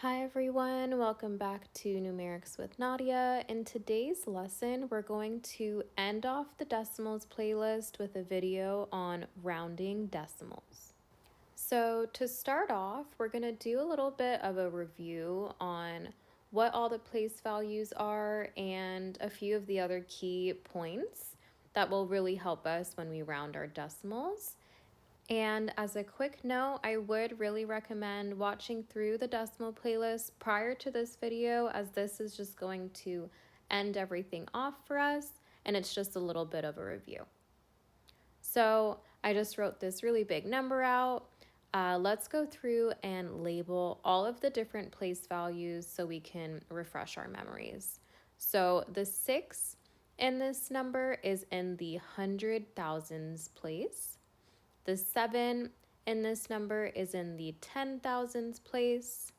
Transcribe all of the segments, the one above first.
Hi everyone, welcome back to Numerics with Nadia. In today's lesson, we're going to end off the decimals playlist with a video on rounding decimals. So to start off, we're going to do a little bit of a review on what all the place values are and a few of the other key points that will really help us when we round our decimals. And as a quick note, I would really recommend watching through the decimal playlist prior to this video, as this is just going to end everything off for us, and it's just a little bit of a review. So I just wrote this really big number out. Let's go through and label all of the different place values so we can refresh our memories. So the 6 in this number is in the hundred thousands place. The 7 in this number is in the 10,000s place.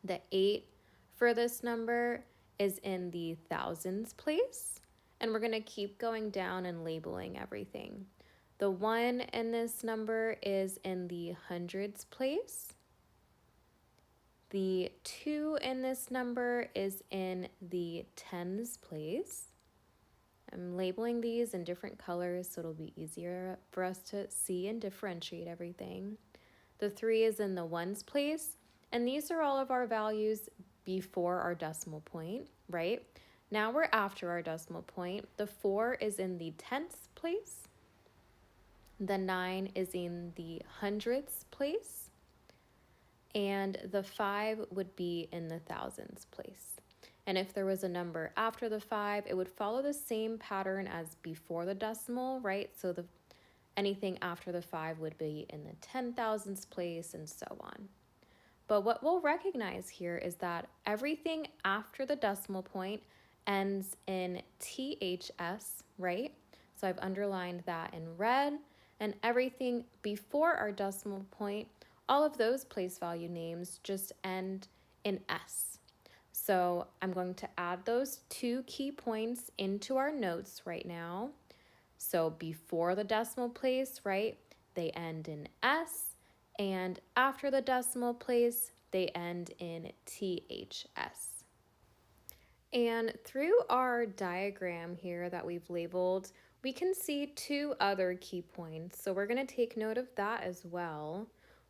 The 8 for this number is in the thousands place. And we're going to keep going down and labeling everything. The 1 in this number is in the hundreds place. The 2 in this number is in the tens place. I'm labeling these in different colors so it'll be easier for us to see and differentiate everything. The 3 is in the ones place, and these are all of our values before our decimal point, right? Now we're after our decimal point. The 4 is in the tenths place. The 9 is in the hundredths place. And the 5 would be in the thousands place. And if there was a number after the 5, it would follow the same pattern as before the decimal, right? So anything after the 5 would be in the 10,000s place and so on. But what we'll recognize here is that everything after the decimal point ends in THS, right? So I've underlined that in red, and everything before our decimal point, all of those place value names just end in S. So I'm going to add those 2 key points into our notes right now. So before the decimal place, right, they end in S, and after the decimal place, they end in THS. And through our diagram here that we've labeled, we can see 2 other key points. So we're going to take note of that as well.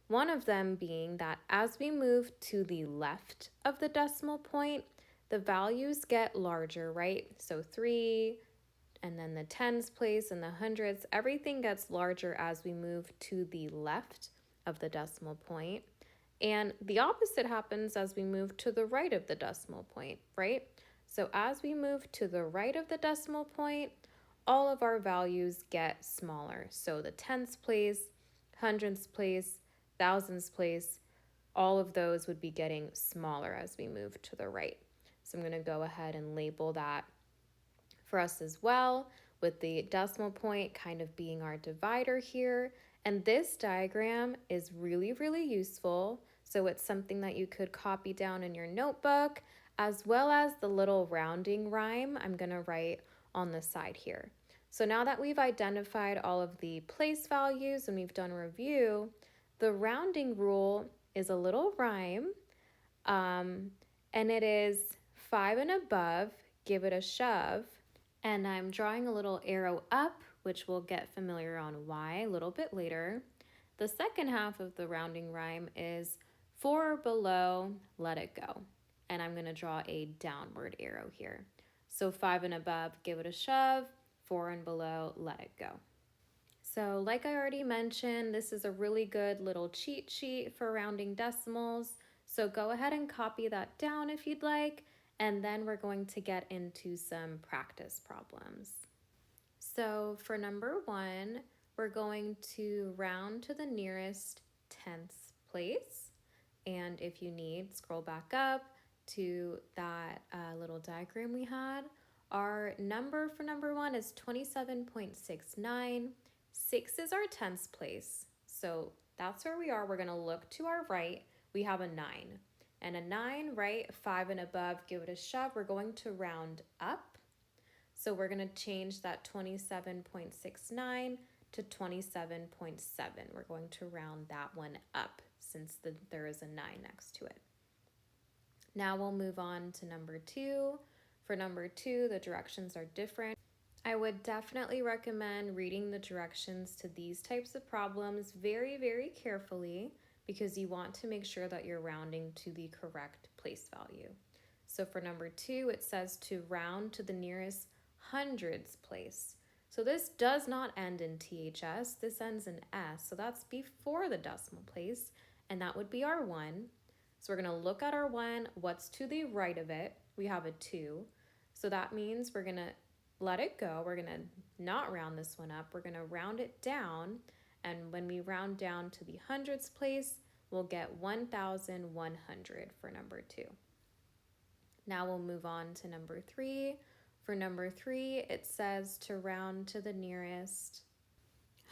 One of them being that as we move to the left of the decimal point, the values get larger, right? So 3, and then the tens place and the hundreds, everything gets larger as we move to the left of the decimal point. And the opposite happens as we move to the right of the decimal point, right? So as we move to the right of the decimal point, all of our values get smaller. So the tenths place, hundredths place, thousands place, all of those would be getting smaller as we move to the right. So I'm going to go ahead and label that for us as well, with the decimal point kind of being our divider here. And this diagram is really, really useful. So it's something that you could copy down in your notebook, as well as the little rounding rhyme I'm going to write on the side here. So now that we've identified all of the place values and we've done a review, the rounding rule is a little rhyme, and it is 5 and above, give it a shove. And I'm drawing a little arrow up, which we'll get familiar on why a little bit later. The second half of the rounding rhyme is 4 or below, let it go. And I'm going to draw a downward arrow here. So 5 and above, give it a shove, 4 and below, let it go. So like I already mentioned, this is a really good little cheat sheet for rounding decimals. So go ahead and copy that down if you'd like, and then we're going to get into some practice problems. So for number 1, we're going to round to the nearest tenths place. And if you need, scroll back up to that little diagram we had. Our number for number 1 is 27.69. 6 is our tenths place. So that's where we are. We're going to look to our right. We have a 9. And a 9, right, 5 and above, give it a shove. We're going to round up. So we're going to change that 27.69 to 27.7. We're going to round that one up since there is a 9 next to it. Now we'll move on to number 2. For number 2, the directions are different. I would definitely recommend reading the directions to these types of problems very, very carefully because you want to make sure that you're rounding to the correct place value. So for number 2, it says to round to the nearest hundredths place. So this does not end in THS, this ends in S. So that's before the decimal place, and that would be our 1. So we're going to look at our 1, what's to the right of it? We have a 2. So that means we're going to let it go. We're going to not round this one up. We're going to round it down. And when we round down to the hundredths place, we'll get 1,100 for number 2. Now we'll move on to number 3. For number 3, it says to round to the nearest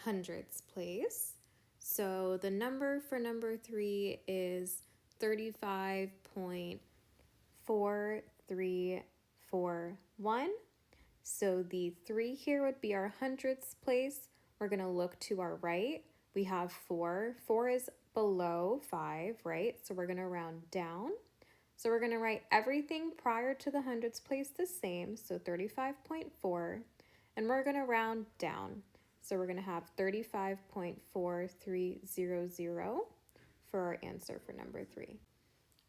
hundredths place. So the number for number 3 is 35.4341. So the 3 here would be our hundredths place. We're going to look to our right. We have 4. 4 is below 5, right? So we're going to round down. So we're going to write everything prior to the hundredths place the same, so 35.4, and we're going to round down. So we're going to have 35.4300 for our answer for number 3.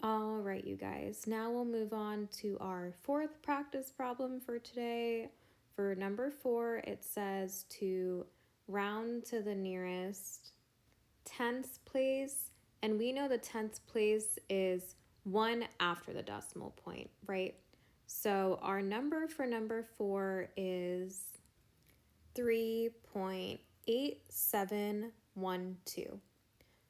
All right, you guys, now we'll move on to our 4th practice problem for today. For number 4, it says to round to the nearest tenths place, and we know the tenths place is 1 after the decimal point, right? So our number for number 4 is 3.8712.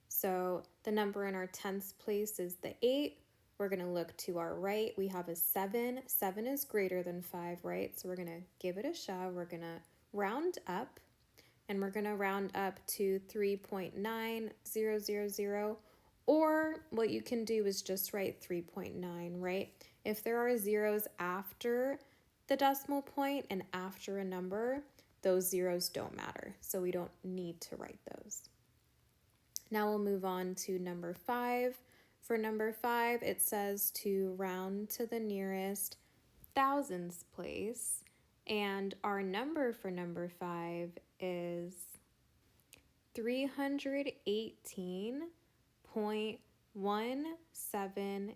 So the number in our tenths place is the 8. We're going to look to our right. We have a 7. 7 is greater than 5, right? So we're going to give it a shove. We're going to round up, and we're going to round up to 3.9000. Or what you can do is just write 3.9, right? If there are zeros after the decimal point and after a number, those zeros don't matter. So we don't need to write those. Now we'll move on to number 5. For number 5, it says to round to the nearest thousandths place. And our number for number 5 is 318.1789.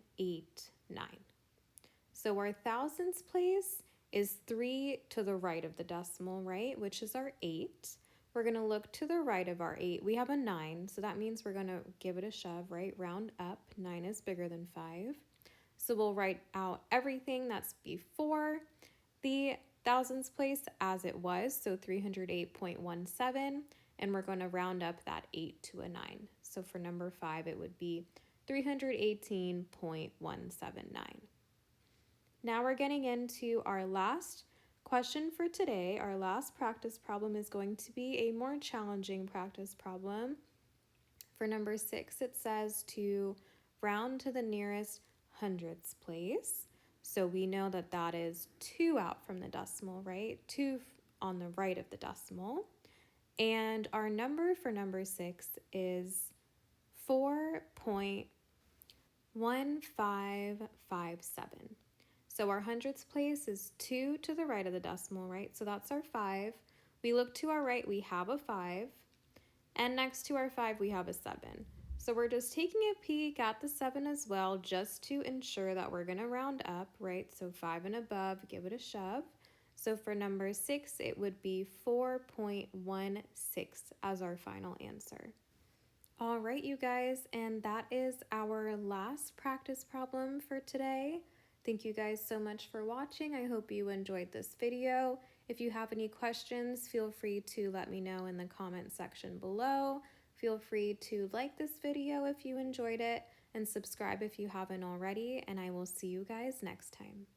So our thousandths place is 3 to the right of the decimal, right, which is our 8. We're going to look to the right of our 8. We have a 9, so that means we're going to give it a shove, right, round up. 9 is bigger than 5. So we'll write out everything that's before the thousandths place as it was, so 308.17, and we're going to round up that 8 to a 9. So for number 5, it would be 318.179. Now we're getting into our last question for today. Our last practice problem is going to be a more challenging practice problem. For number 6, it says to round to the nearest hundredths place. So we know that that is 2 out from the decimal, right? 2 on the right of the decimal. And our number for number 6 is 4.1557. So our hundredths place is 2 to the right of the decimal, right? So that's our 5. We look to our right, we have a 5. And next to our 5, we have a 7. So we're just taking a peek at the 7 as well, just to ensure that we're going to round up, right? So 5 and above, give it a shove. So for number 6, it would be 4.16 as our final answer. All right, you guys, and that is our last practice problem for today. Thank you guys so much for watching. I hope you enjoyed this video. If you have any questions, feel free to let me know in the comment section below. Feel free to like this video if you enjoyed it and subscribe if you haven't already, and I will see you guys next time.